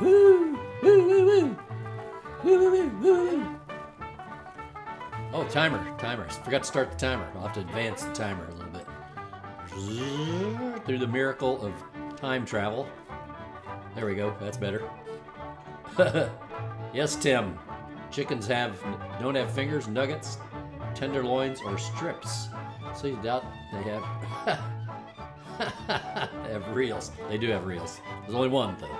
Woo! Woo! Woo! Woo! Woo! Woo! Woo! Oh, timer. Forgot to start the timer. I'll have to advance the timer a little bit. Through the miracle of time travel. There we go. That's better. Yes, Tim. Chickens don't have fingers, nuggets, tenderloins, or strips. So you doubt they have... they have reels. They do have reels. There's only one, though.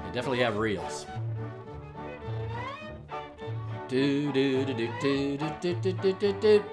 They definitely have reels. Do do do do do do do do do do.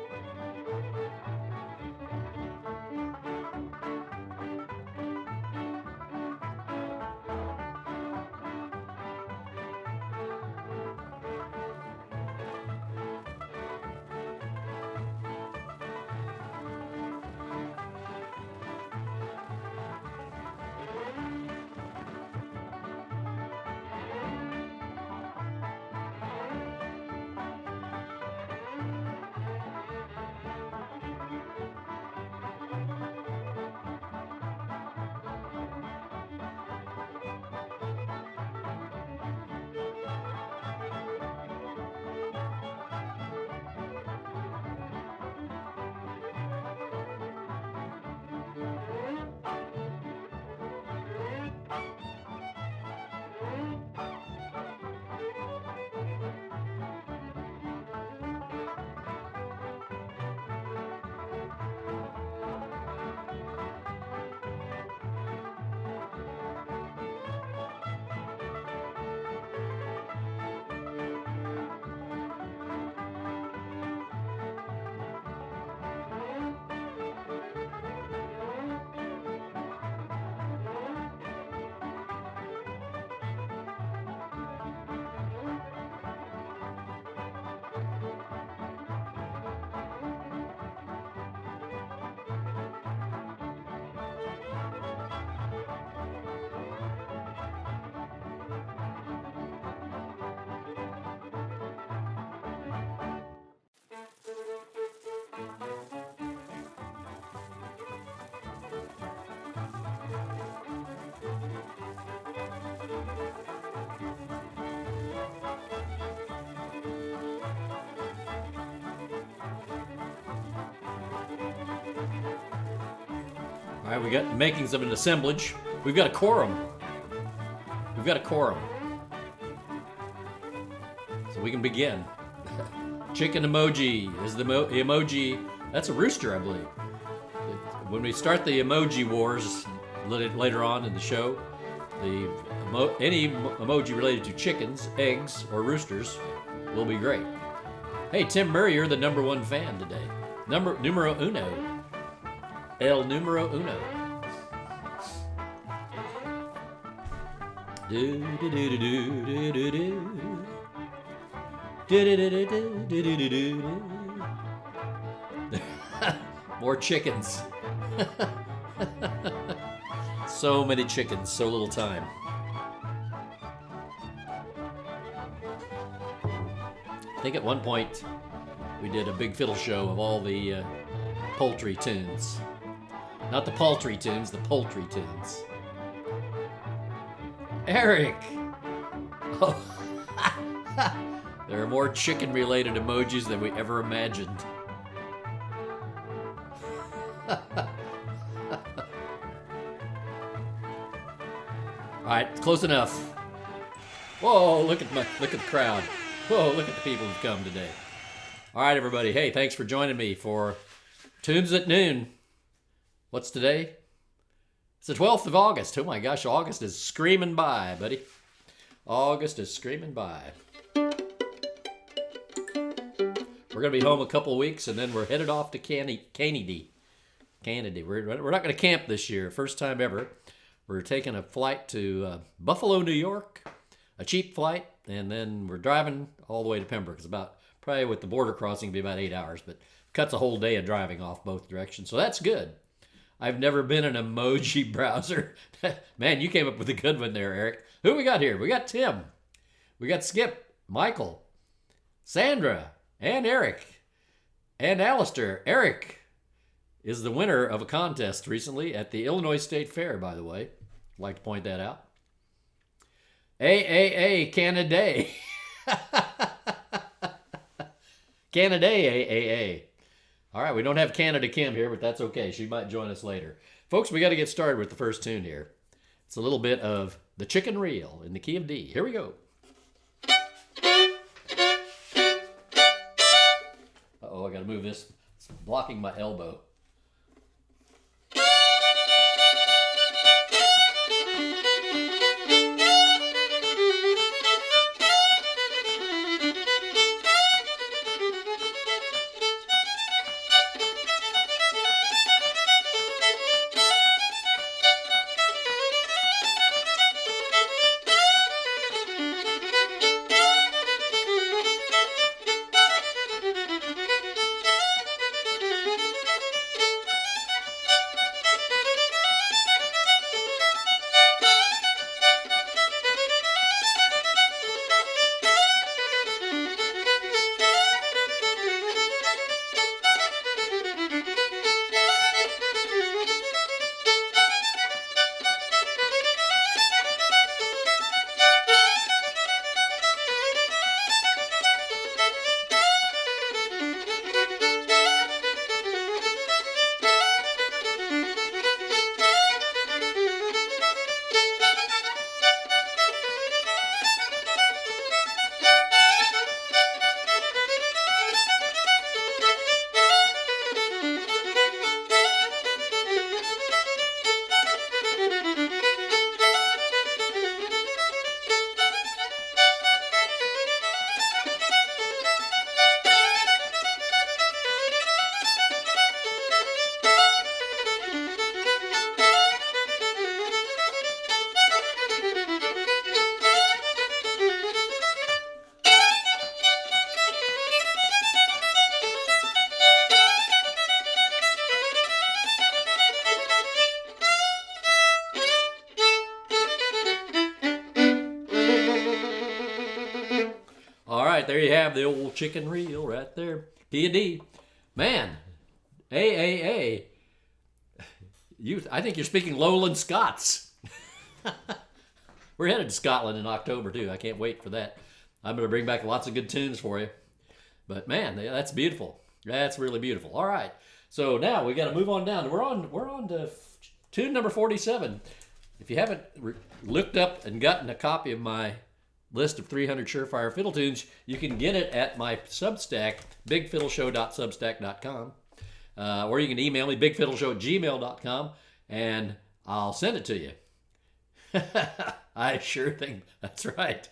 All right, we got the makings of an assemblage. We've got a quorum. So we can begin. Chicken emoji is the emoji. That's a rooster, I believe. When we start the emoji wars later on in the show, any emoji related to chickens, eggs, or roosters will be great. Hey, Tim Murray, you're the #1 fan today. Numero uno. El numero uno. Do do do do do do do. Do do do do do do do do. More chickens. So many chickens, so little time. I think at one point we did a big fiddle show of all the poultry tunes. Not the paltry tunes, the poultry tunes. Eric! Oh. There are more chicken-related emojis than we ever imagined. All right, close enough. Whoa, look at the crowd. Whoa, look at the people who've come today. All right, everybody. Hey, thanks for joining me for Tunes at Noon. What's today? It's the 12th of August. Oh my gosh, August is screaming by, buddy. August is screaming by. We're going to be home a couple of weeks, and then we're headed off to Canada. We're not going to camp this year. First time ever. We're taking a flight to Buffalo, New York, a cheap flight, and then we're driving all the way to Pembroke. It's about, probably with the border crossing, be about 8 hours, but cuts a whole day of driving off both directions. So that's good. I've never been an emoji browser. Man, you came up with a good one there, Eric. Who we got here? We got Tim. We got Skip, Michael, Sandra, and Eric, and Alistair. Eric is the winner of a contest recently at the Illinois State Fair, by the way. I'd like to point that out. AAA Canada. Canada AAA. All right, we don't have Canada Kim here, but that's okay. She might join us later. Folks, we got to get started with the first tune here. It's a little bit of The Chicken Reel in the key of D. Here we go. Uh-oh, I got to move this. It's blocking my elbow. There you have the old chicken reel right there. P&D. Man, AAA. I think you're speaking Lowland Scots. We're headed to Scotland in October, too. I can't wait for that. I'm going to bring back lots of good tunes for you. But, man, that's beautiful. That's really beautiful. All right. So now we got to move on down. We're on to tune number 47. If you haven't looked up and gotten a copy of my list of 300 Sure-Fire Fiddle Tunes, you can get it at my Substack, bigfiddleshow.substack.com. Or you can email me, bigfiddleshow@gmail.com, and I'll send it to you. I sure think that's right.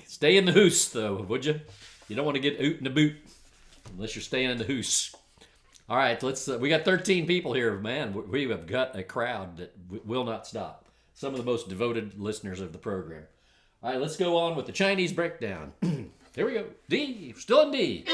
Stay in the hoose, though, would you? You don't want to get oot in the boot unless you're staying in the hoose. All right, let's. We got 13 people here, man. We have got a crowd that will not stop. Some of the most devoted listeners of the program. All right, let's go on with the Chinese breakdown. Here we go. D, still in D.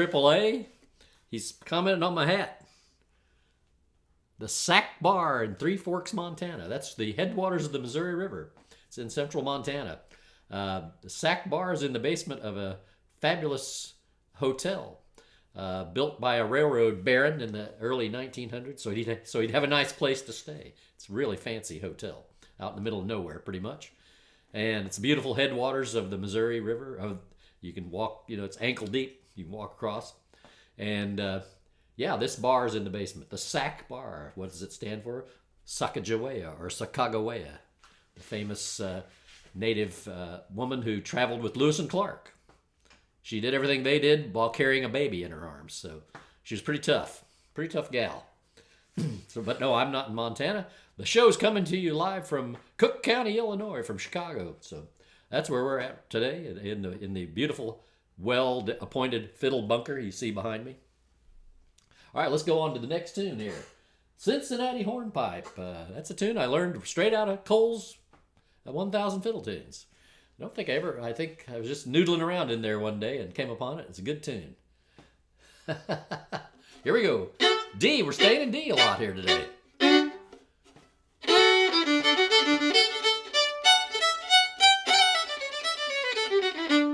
AAA. He's commenting on my hat. The Sack Bar in Three Forks, Montana. That's the headwaters of the Missouri River. It's in central Montana. The Sack Bar is in the basement of a fabulous hotel built by a railroad baron in the early 1900s. So he'd have a nice place to stay. It's a really fancy hotel out in the middle of nowhere, pretty much. And it's beautiful headwaters of the Missouri River. You can walk, it's ankle deep. You can walk across. And yeah, this bar is in the basement. The Sack Bar. What does it stand for? Sacagawea or Sacagawea, the famous native woman who traveled with Lewis and Clark. She did everything they did while carrying a baby in her arms. So she was pretty tough gal. But no, I'm not in Montana. The show's coming to you live from Cook County, Illinois, from Chicago. So that's where we're at today, in the beautiful, well-appointed fiddle bunker you see behind me. All right, let's go on to the next tune here. Cincinnati Hornpipe. That's a tune I learned straight out of Cole's 1,000 Fiddle Tunes. I think I was just noodling around in there one day and came upon it. It's a good tune. Here we go. D, we're staying in D a lot here today.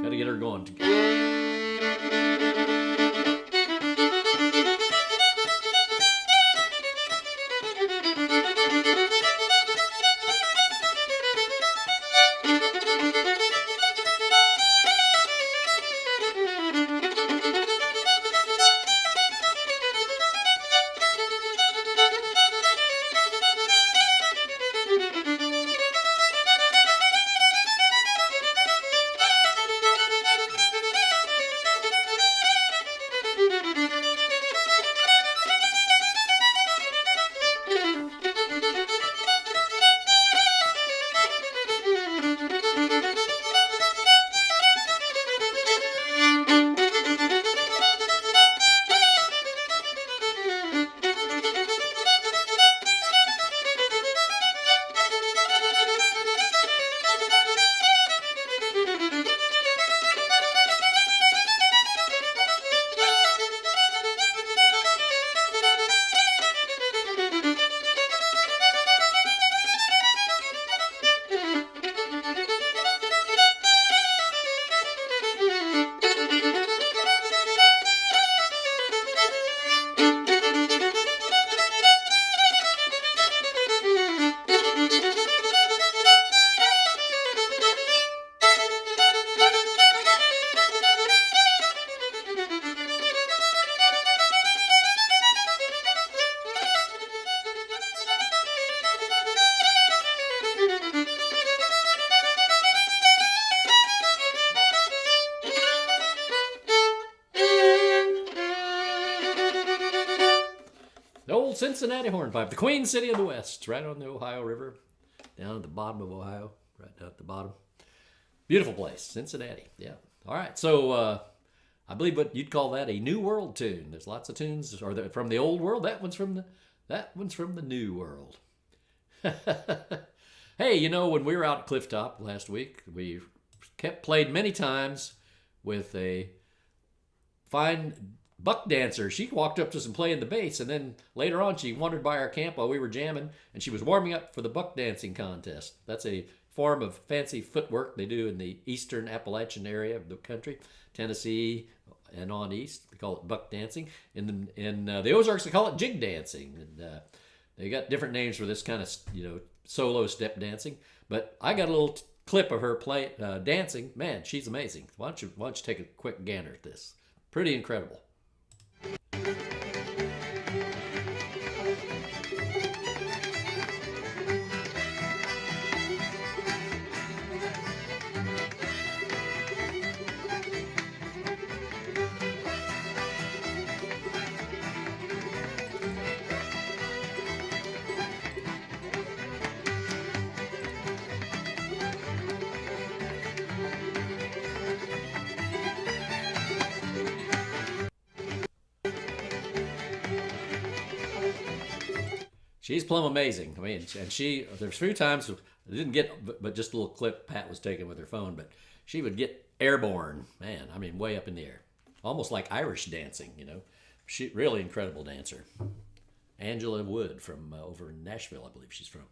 Gotta get her going together. The old Cincinnati Hornpipe, the Queen City of the West, right on the Ohio River, down at the bottom of Ohio, right down at the bottom. Beautiful place, Cincinnati. Yeah. All right. So I believe what you'd call that a New World tune. There's lots of tunes from the old world. That one's from the New World. Hey, when we were out at Clifftop last week, we played many times with a fine buck dancer. She walked up to us and played the bass, and then later on she wandered by our camp while we were jamming, and she was warming up for the buck dancing contest. That's a form of fancy footwork they do in the eastern Appalachian area of the country, Tennessee and on east. They call it buck dancing. In the Ozarks, they call it jig dancing, and they got different names for this kind of solo step dancing. But I got a little clip of her dancing. Man, she's amazing. Why don't you take a quick gander at this? Pretty incredible. She's plumb amazing. I mean, and there's a few times I didn't get, but just a little clip Pat was taking with her phone, but she would get airborne, man. I mean, way up in the air. almost like Irish dancing, you know. She really incredible dancer. Angela Wood from over in Nashville, I believe she's from.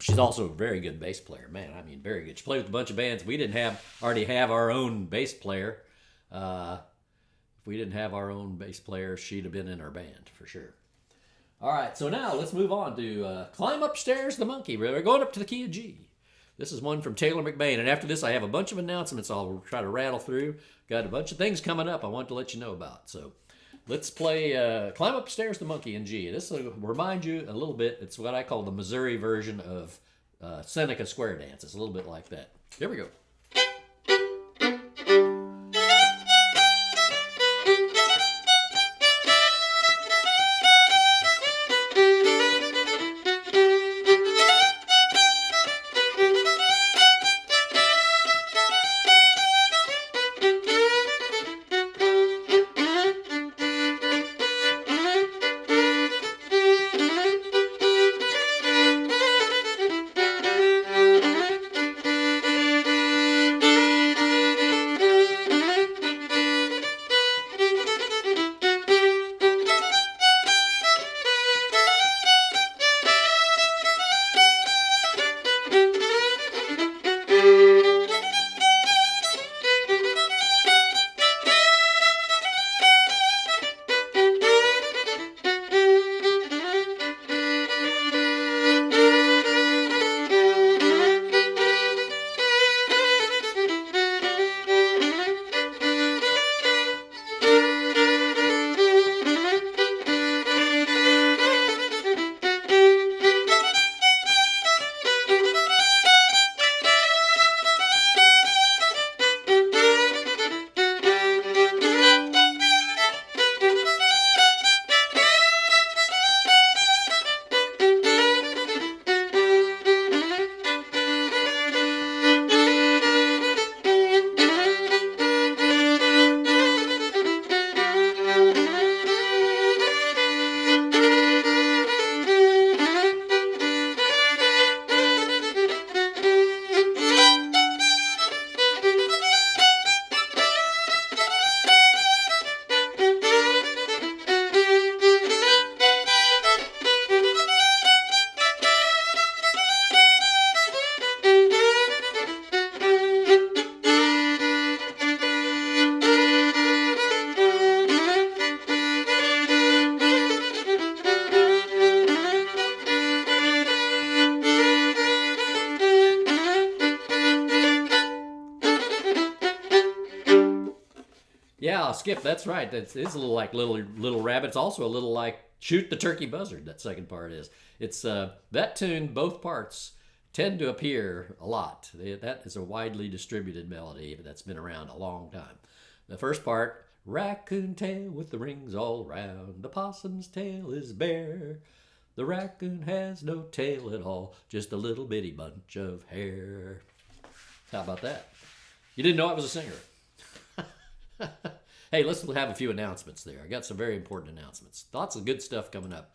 She's also a very good bass player. Man, I mean, very good. She played with a bunch of bands. We didn't already have our own bass player. If we didn't have our own bass player, she'd have been in our band for sure. All right, so now let's move on to Climb Upstairs the Monkey. We're going up to the key of G. This is one from Taylor McBain. And after this, I have a bunch of announcements I'll try to rattle through. Got a bunch of things coming up I want to let you know about. So let's play Climb Upstairs the Monkey in G. This will remind you a little bit. It's what I call the Missouri version of Seneca Square Dance. It's a little bit like that. Here we go. Yeah, Skip, that's right. It's a little like Little Rabbit. It's also a little like Shoot the Turkey Buzzard. That second part is. It's that tune. Both parts tend to appear a lot. That is a widely distributed melody that's been around a long time. The first part, raccoon tail with the rings all round. The possum's tail is bare. The raccoon has no tail at all, just a little bitty bunch of hair. How about that? You didn't know I was a singer. Hey, let's have a few announcements there. I got some very important announcements. Lots of good stuff coming up.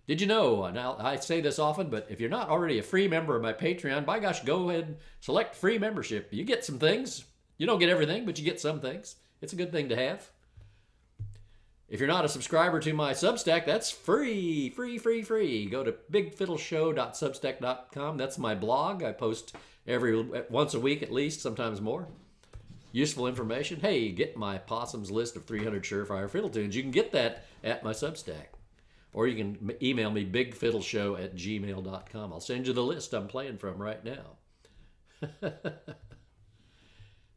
Did you know, now I say this often, but if you're not already a free member of my Patreon, by gosh, go ahead and select free membership. You get some things. You don't get everything, but you get some things. It's a good thing to have. If you're not a subscriber to my Substack, that's free. Go to bigfiddleshow.substack.com. That's my blog. I post once a week at least, sometimes more. Useful information. Hey, get my Possum's list of 300 Sure-Fire Fiddle Tunes. You can get that at my Substack. Or you can email me bigfiddleshow@gmail.com. I'll send you the list I'm playing from right now.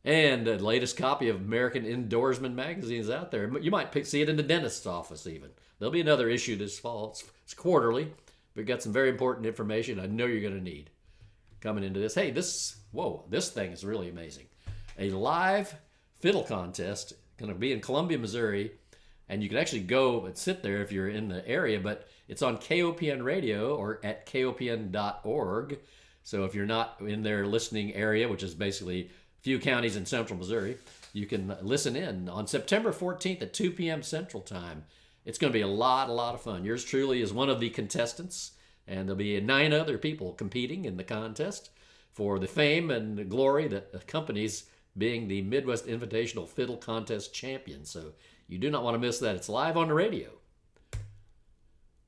And the latest copy of American Indoorsman magazine is out there. You might see it in the dentist's office even. There'll be another issue this fall. It's quarterly. We've got some very important information I know you're going to need coming into this. Hey, this thing is really amazing. A live fiddle contest, going to be in Columbia, Missouri, and you can actually go and sit there if you're in the area, but it's on KOPN radio or at kopn.org. So if you're not in their listening area, which is basically a few counties in central Missouri, you can listen in on September 14th at 2 p.m. Central Time. It's going to be a lot of fun. Yours truly is one of the contestants, and there'll be 9 other people competing in the contest for the fame and glory that accompanies being the Midwest Invitational Fiddle Contest champion. So you do not want to miss that. It's live on the radio.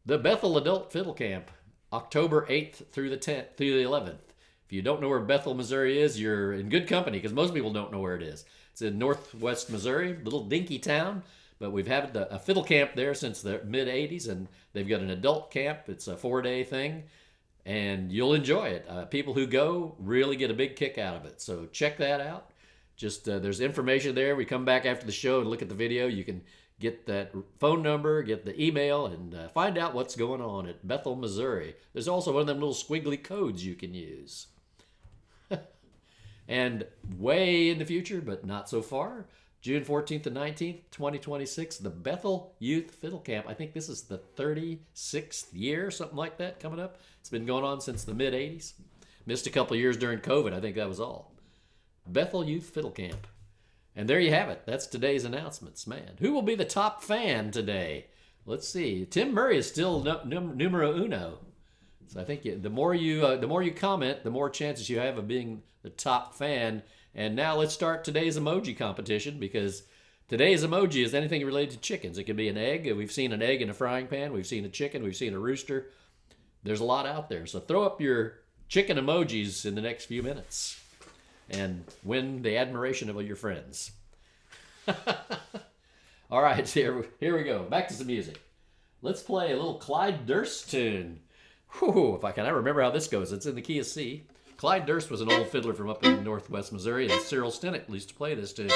The Bethel Adult Fiddle Camp, October 8th through the 11th. If you don't know where Bethel, Missouri is, you're in good company because most people don't know where it is. It's in northwest Missouri, little dinky town, but we've had a fiddle camp there since the mid-'80s, and they've got an adult camp. It's a 4-day thing, and you'll enjoy it. People who go really get a big kick out of it, so check that out. Just there's information there. We come back after the show and look at the video. You can get that phone number, get the email, and find out what's going on at Bethel, Missouri. There's also one of them little squiggly codes you can use. And way in the future, but not so far, June 14th and 19th, 2026, the Bethel Youth Fiddle Camp. I think this is the 36th year, something like that, coming up. It's been going on since the mid-'80s. Missed a couple of years during COVID. I think that was all. Bethel Youth Fiddle Camp. And there you have it. That's today's announcements. Man, who will be the top fan today? Let's see. Tim Murray is still numero uno. So I think the more you comment, the more chances you have of being the top fan. And now let's start today's emoji competition, because today's emoji is anything related to chickens. It could be an egg. We've seen an egg in a frying pan. We've seen a chicken. We've seen a rooster. There's a lot out there. So throw up your chicken emojis in the next few minutes and win the admiration of all your friends. All right, here we go. Back to some music. Let's play a little Clyde Durst tune. Whew, if I can, I remember how this goes. It's in the key of C. Clyde Durst was an old fiddler from up in northwest Missouri, and Cyril Stinnett used to play this tune.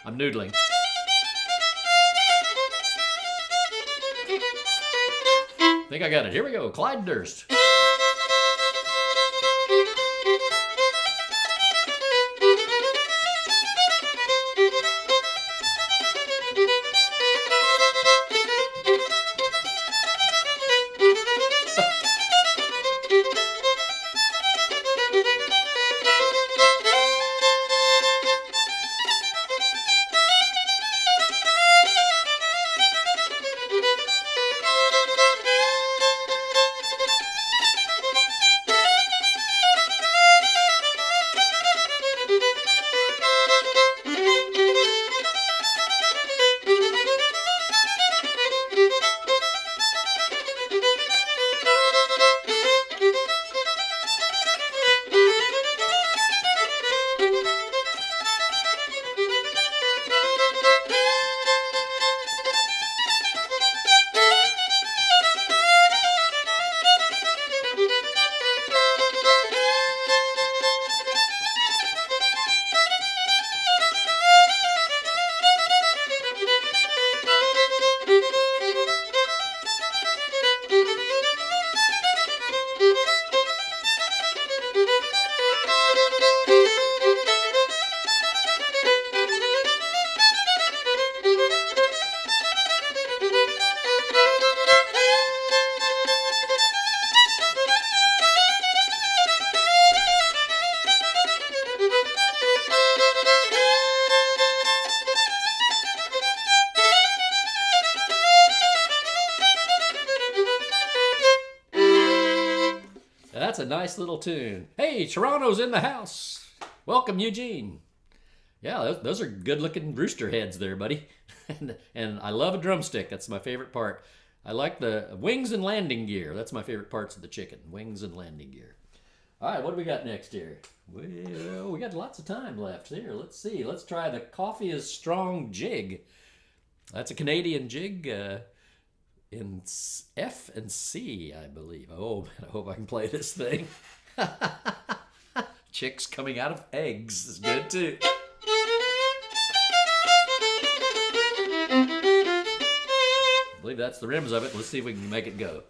I'm noodling. I think I got it. Here we go. Clyde Durst. That's a nice little tune. Hey, Toronto's in the house. Welcome, Eugene. Yeah, those are good-looking rooster heads there, buddy. and I love a drumstick. That's my favorite part. I like the wings and landing gear. That's my favorite parts of the chicken, wings and landing gear. All right, what do we got next here? Well, we got lots of time left here. Let's see. Let's try the Coffee is Strong jig. That's a Canadian jig in F and C, I believe. Oh, man, I hope I can play this thing. Chicks coming out of eggs is good, too. I believe that's the rims of it. Let's see if we can make it go.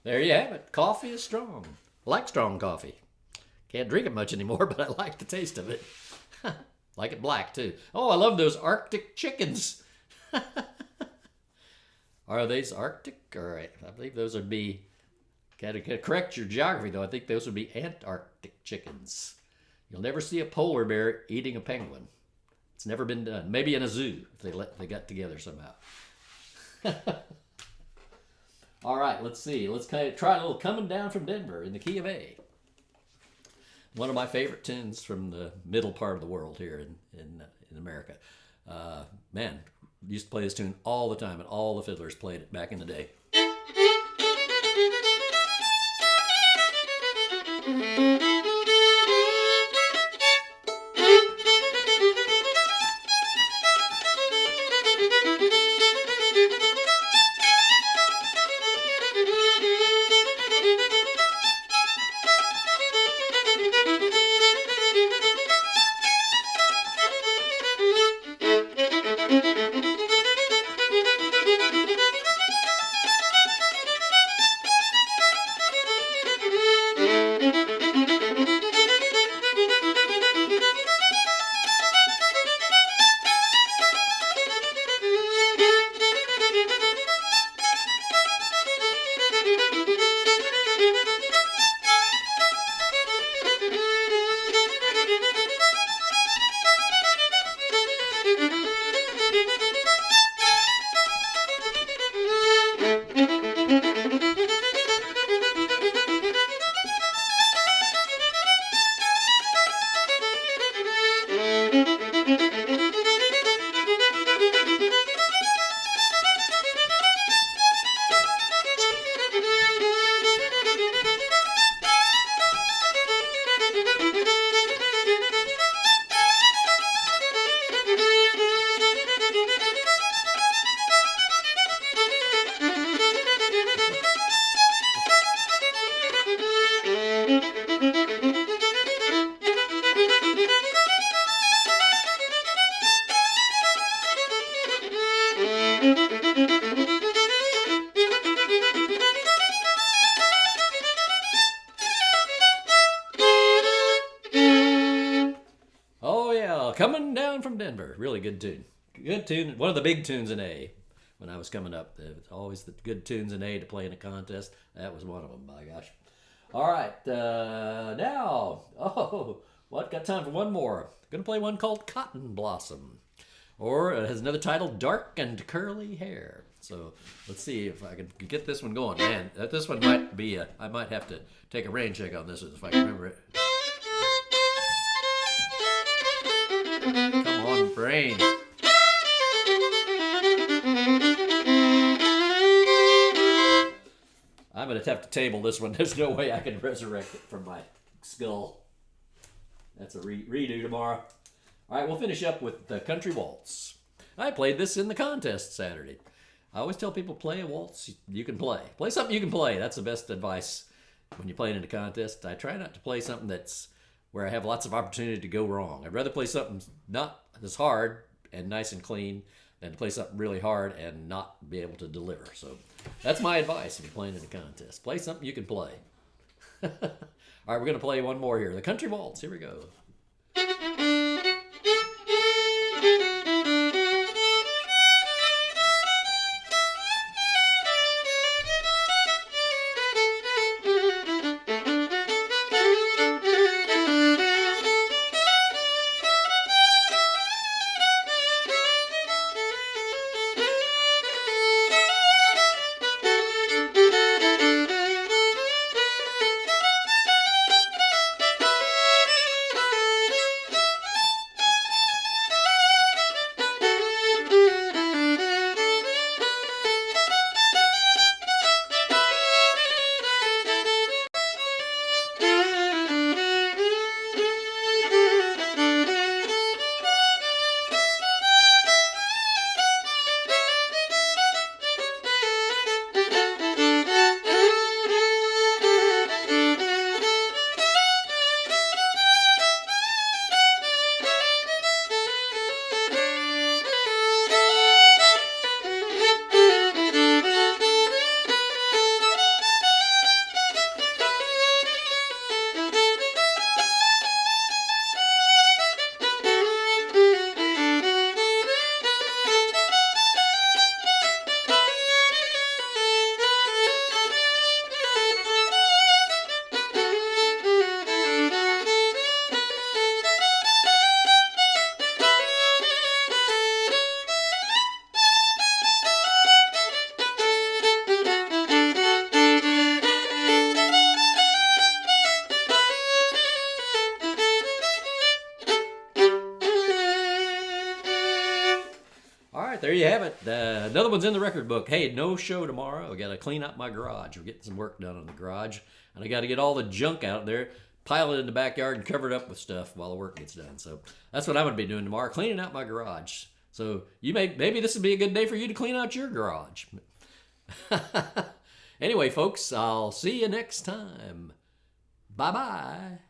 There you have it. Coffee is strong. I like strong coffee. Can't drink it much anymore, but I like the taste of it. Like it black, too. Oh, I love those Arctic chickens. Are these Arctic? All right. I believe those would be... Gotta correct your geography, though. I think those would be Antarctic chickens. You'll never see a polar bear eating a penguin. It's never been done. Maybe in a zoo, if they got together somehow. All right, let's see. Let's kind of try a little Coming Down from Denver in the key of A. One of my favorite tunes from the middle part of the world here in America. Man, used to play this tune all the time, and all the fiddlers played it back in the day. Coming Down from Denver. Really good tune. Good tune. One of the big tunes in A when I was coming up. It was always the good tunes in A to play in a contest. That was one of them, by gosh. All right. Now, what? Got time for one more. Going to play one called Cotton Blossom. Or it has another title, Dark and Curly Hair. So let's see if I can get this one going. Man, this one might be I might have to take a rain check on this one if I can remember it. Come on, brain. I'm going to have to table this one. There's no way I can resurrect it from my skull. That's a redo tomorrow. All right, we'll finish up with the Country Waltz. I played this in the contest Saturday. I always tell people, play a waltz you can play. Play something you can play. That's the best advice when you're playing in a contest. I try not to play something that's where I have lots of opportunity to go wrong. I'd rather play something not as hard and nice and clean than to play something really hard and not be able to deliver. So that's my advice if you're playing in a contest. Play something you can play. All right, we're going to play one more here. The Country Waltz. Here we go. you have it. Another one's in the record book. Hey, no show tomorrow. I got to clean up my garage. We're getting some work done on the garage. And I got to get all the junk out there, pile it in the backyard, and cover it up with stuff while the work gets done. So that's what I'm going to be doing tomorrow, cleaning out my garage. So maybe this would be a good day for you to clean out your garage. Anyway, folks, I'll see you next time. Bye-bye.